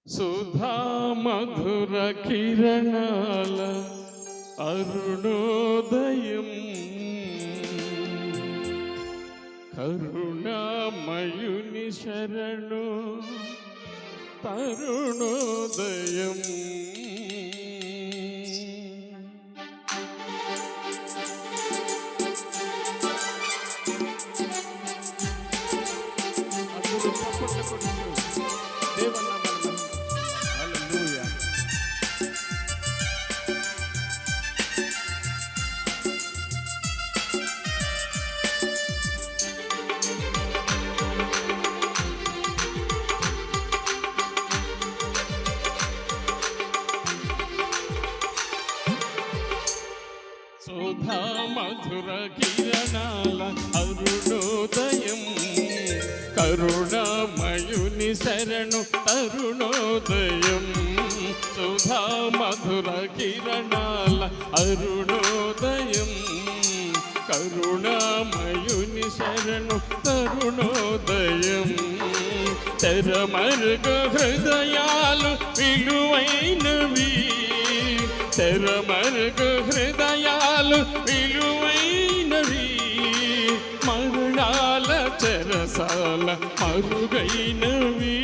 సుధా మధుర కిరణాల అరుణోదయం కరుణామయుని శరణు తరుణోదయం. సుధా మధుర కిరణాల అరుణోదయం కరుణామయుని శరణు తరుణోదయం. సుధా మధుర కిరణాల అరుణోదయం కరుణామయుని శరణు తరుణోదయం. తెరమరుగ హృదయాలు విలువైనవి, తెరమరుగ హృదయాలు విలువైనవి, మరణాల చెరసాల మరుగైనవి,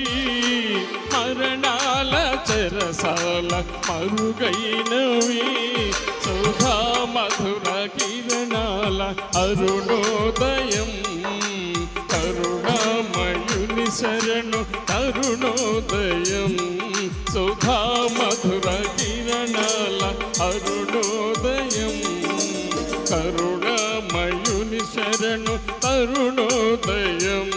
మరణాల చెరసాల మరుగైనవి. సుధా మధుర కిరణాల అరుణోదయం కరుణామయుని శరణు తరుణోదయం. సుధా మధుర కిరణాల అరుణోదయం కరుణామయుని శరణు తరుణోదయం.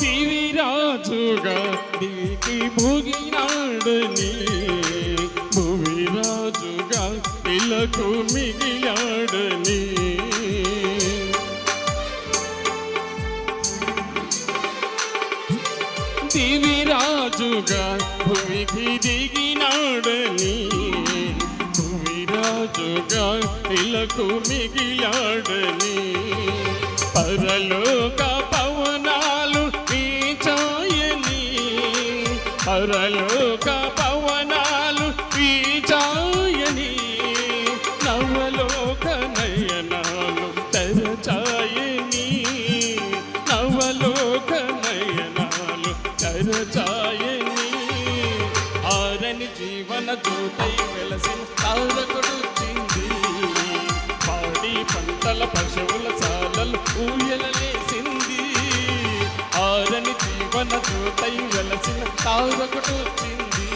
దివిరాజుగా దిగి భోగినాడని, భువిరాజుగా ఇలకు మిగిలాడని, దివిరాజుగా భువికి దిగినాడని, భువిరాజుగా ఇలకు మిగిలాడని. పరలోక పవనాలు వీచాయని, పరలోక పవనాలు వీచాయని, నవలోక నయనాలు తెరచాయని, నవలోక నయనాలు తెరచాయని. ఆరని జీవన జ్యోతై వెలసిన తారకుడొచ్చింది, పాడి పంటల పశువుల సాలలు ఊయలలేసింది. ఆరని జీవన జ్యోతై వెలసిన తారకుడొచ్చింది,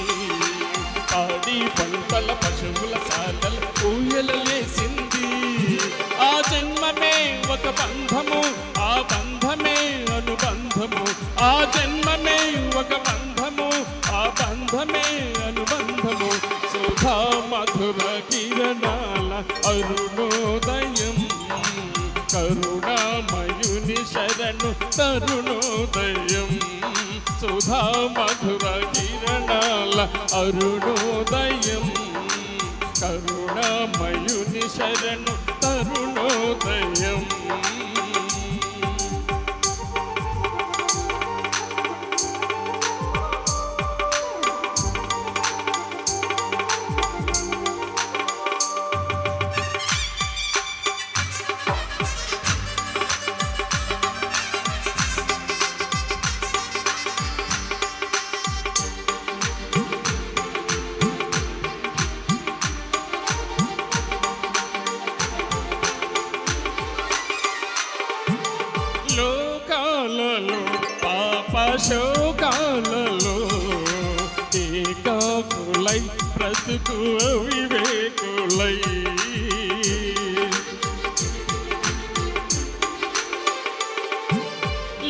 పాడి పంటల పశువుల సాలలు ఊయలలేసింది. ఆ జన్మమే ఒక బంధము, ఆ బంధమే అనుబంధము, ఆ జన్మమే ఒక బంధము, ఆ బంధమే అనుబంధము. సుధా మధుర కిరణాల అరుణోదయం కరుణామయుని శరణు తరుణోదయం. సుధా మధుర కిరణాల అరుణోదయం కరుణామయుని శరణు తరుణోదయం. లోకాలలో పాప శోకాలలో ఏకాకులై బ్రతుకు అవివేకులై,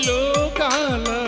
లోకాలలో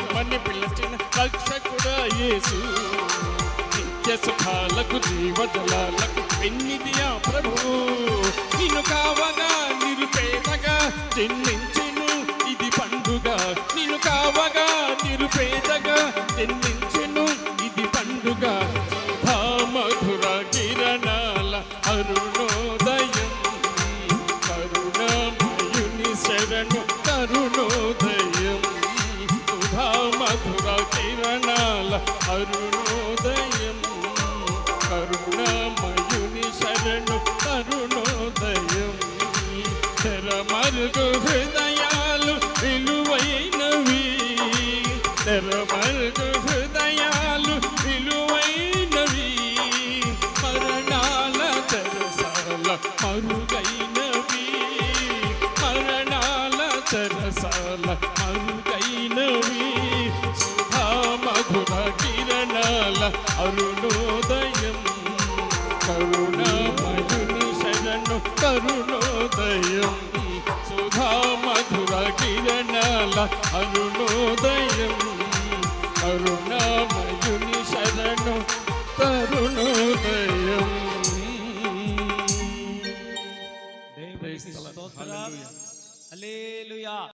రమ్మని పిలిచిన రక్షకుడా యేసు. నిత్య సుఖాలకు జీవజలాలకు పెన్నిదియా ప్రభు. నిన్ను కావగా నిరుపేదగా జన్మించెను ఇది పండుగ. నిన్ను కావగా నిరుపేదగా జన్మించెను ఇది పండుగ. సుధా మధుర కిరణాల అరుణోదయం, కరుణామయుని శరణు కరుణోదయం. సుధా మధుర కిరణాల అరుణోదయం, కరుణామయుని శరణు కరుణోదయం. తెరమరుగు హృదయాలు విలువైనవి, తెరమరుగు హృదయాలు విలువైనవి. మరణాల తెరసాల మరుగైనవి, మరణాల తెరసాల మరుగైనవి. సుధా మధుర కిరణాల అరుణోదయం, కరుణామయుని శరణు కరుణోదయం. సుధా మధుర కిరణాల అరుణోదయం, కరుణామయుని శరణు కరుణోదయం. దేవునికి స్తోత్రాలు. హల్లెలూయా.